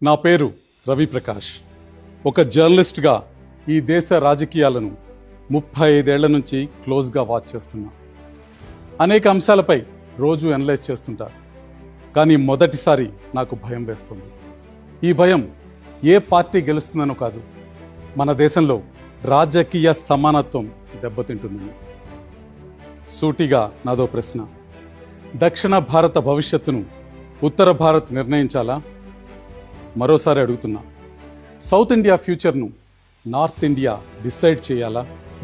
నా పేరు రవి ప్రకాష్. ఒక జర్నలిస్ట్గా ఈ దేశ రాజకీయాలను 35 ఏళ్ల నుంచి క్లోజ్గా వాచ్ చేస్తున్నా. అనేక అంశాలపై రోజు అనలైజ్ చేస్తుంటా. కానీ మొదటిసారి నాకు భయం వేస్తుంది. ఈ భయం ఏ పార్టీ గెలుస్తుందనో కాదు, మన దేశంలో రాజకీయ సమానత్వం దెబ్బతింటుందని. సూటిగా నాదో ప్రశ్న: దక్షిణ భారత భవిష్యత్తును ఉత్తర భారత్ నిర్ణయించాలా? మరోసారి అడుగుతున్నా, సౌత్ ఇండియా ఫ్యూచర్ను నార్త్ ఇండియా డిసైడ్ చేయాలా?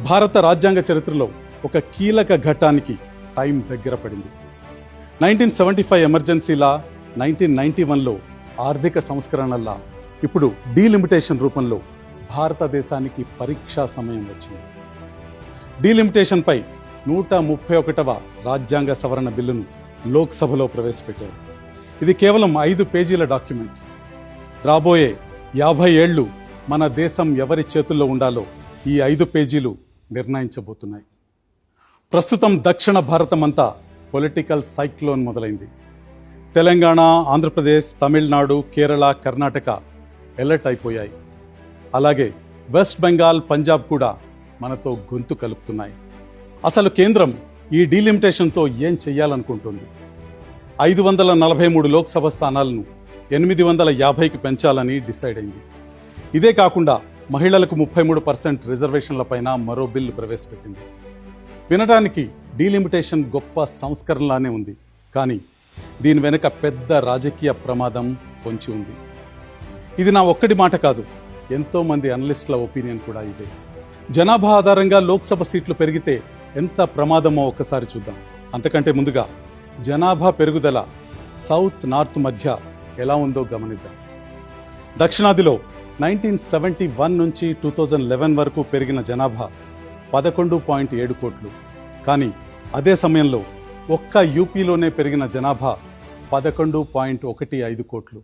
భారత రాజ్యాంగ చరిత్రలో ఒక కీలక ఘట్టానికి టైం దగ్గర పడింది. 1975 ఎమర్జెన్సీలా, 1991లో ఆర్థిక సంస్కరణల్లా ఇప్పుడు డీలిమిటేషన్ రూపంలో భారతదేశానికి పరీక్షా సమయం వచ్చింది. డీలిమిటేషన్పై 131వ రాజ్యాంగ సవరణ బిల్లును లోక్సభలో ప్రవేశపెట్టారు. ఇది కేవలం 5 పేజీల డాక్యుమెంట్. రాబోయే 50 ఏళ్లు మన దేశం ఎవరి చేతుల్లో ఉండాలో ఈ 5 పేజీలు నిర్ణయించబోతున్నాయి. ప్రస్తుతం దక్షిణ భారతం అంతా పొలిటికల్ సైక్లోన్ మొదలైంది. తెలంగాణ, ఆంధ్రప్రదేశ్, తమిళనాడు, కేరళ, కర్ణాటక ఎలర్ట్ అయిపోయాయి. అలాగే వెస్ట్ బెంగాల్, పంజాబ్ కూడా మనతో గొంతు కలుపుతున్నాయి. అసలు కేంద్రం ఈ డీలిమిటేషన్తో ఏం చెయ్యాలనుకుంటుంది? 543 లోక్సభ స్థానాలను 850కి పెంచాలని డిసైడ్ అయింది. ఇదే కాకుండా మహిళలకు 33% రిజర్వేషన్లపైన మరో బిల్లు ప్రవేశపెట్టింది. వినడానికి డీలిమిటేషన్ గొప్ప సంస్కరణలానే ఉంది, కానీ దీని వెనుక పెద్ద రాజకీయ ప్రమాదం పొంచి ఉంది. ఇది నా ఒక్కడి మాట కాదు, ఎంతో మంది అనలిస్టుల ఒపీనియన్ కూడా ఇదే. జనాభా ఆధారంగా లోక్సభ సీట్లు పెరిగితే ఎంత ప్రమాదమో ఒక్కసారి చూద్దాం. అంతకంటే ముందుగా జనాభా పెరుగుదల సౌత్ నార్త్ మధ్య ఎలా ఉందో గమనిద్దాం. దక్షిణాదిలో 1971 నుంచి 2011 వరకు పెరిగిన జనాభా 11.7 కోట్లు. కానీ అదే సమయంలో ఒక్క యూపీలోనే పెరిగిన జనాభా 11.15 కోట్లు.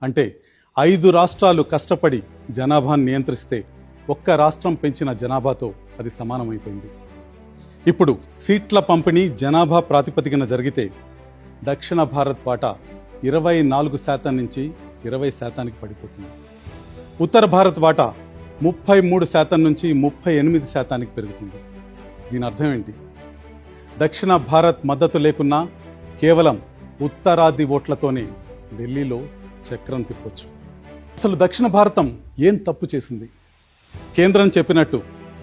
అంటే 5 రాష్ట్రాలు కష్టపడి జనాభాను నియంత్రిస్తే ఒక్క రాష్ట్రం పెంచిన జనాభాతో అది సమానమైపోయింది. ఇప్పుడు సీట్ల పంపిణీ జనాభా ప్రాతిపదికన జరిగితే దక్షిణ భారత్ వాటా 24% నుంచి 20%కి పడిపోతుంది. ఉత్తర భారత్ వాటా 33% నుంచి 38%కి పెరుగుతుంది. దీని అర్థం ఏంటి? దక్షిణ భారత్ మద్దతు లేకున్నా కేవలం ఉత్తరాది ఓట్లతోనే ఢిల్లీలో చక్రం తిప్పొచ్చు. అసలు దక్షిణ భారతం ఏం తప్పు చేసింది? కేంద్రం చెప్పినట్టు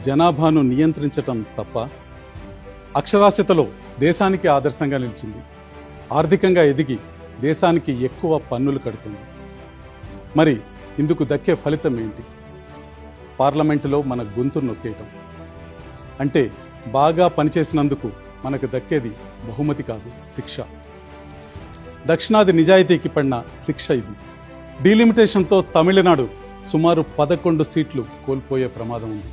జనాభాను నియంత్రించటం తప్ప? అక్షరాస్యతలో దేశానికి ఆదర్శంగా నిలిచింది. ఆర్థికంగా ఎదిగి దేశానికి ఎక్కువ పన్నులు కడుతుంది. మరి ఇందుకు దక్కే ఫలితం ఏంటి? పార్లమెంటులో మన గొంతు నొక్కేయటం. అంటే బాగా పనిచేసినందుకు మనకు దక్కేది బహుమతి కాదు, శిక్ష. దక్షిణాది నిజాయితీకి పడిన శిక్ష ఇది. డీలిమిటేషన్తో తమిళనాడు సుమారు 11 సీట్లు కోల్పోయే ప్రమాదం ఉంది.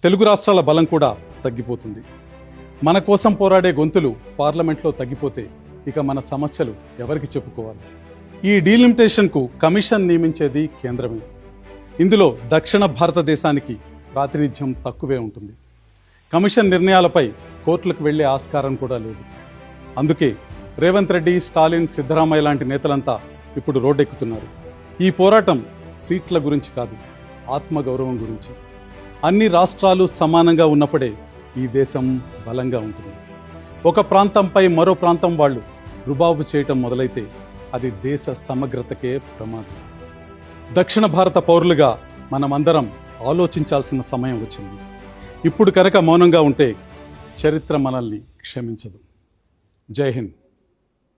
తెలుగు రాష్ట్రాల బలం కూడా తగ్గిపోతుంది. మన కోసం పోరాడే గొంతులు పార్లమెంట్లో తగ్గిపోతే ఇక మన సమస్యలు ఎవరికి చెప్పుకోవాలి? ఈ డీలిమిటేషన్కు కమిషన్ నియమించేది కేంద్రమే. ఇందులో దక్షిణ భారతదేశానికి ప్రాతినిధ్యం తక్కువే ఉంటుంది. కమిషన్ నిర్ణయాలపై కోర్టులకు వెళ్లే ఆస్కారం కూడా లేదు. అందుకే రేవంత్ రెడ్డి, స్టాలిన్, సిద్ధరామయ్య లాంటి నేతలంతా ఇప్పుడు రోడ్డెక్కుతున్నారు. ఈ పోరాటం సీట్ల గురించి కాదు, ఆత్మగౌరవం గురించి. అన్ని రాష్ట్రాలు సమానంగా ఉన్నప్పుడే ఈ దేశం బలంగా ఉంటుంది. ఒక ప్రాంతంపై మరో ప్రాంతం వాళ్ళు రుబాబు చేయటం మొదలైతే అది దేశ సమగ్రతకే ప్రమాదం. దక్షిణ భారత పౌరులుగా మనమందరం ఆలోచించాల్సిన సమయం వచ్చింది. ఇప్పుడు కనుక మౌనంగా ఉంటే చరిత్ర మనల్ని క్షమించదు. జై హింద్.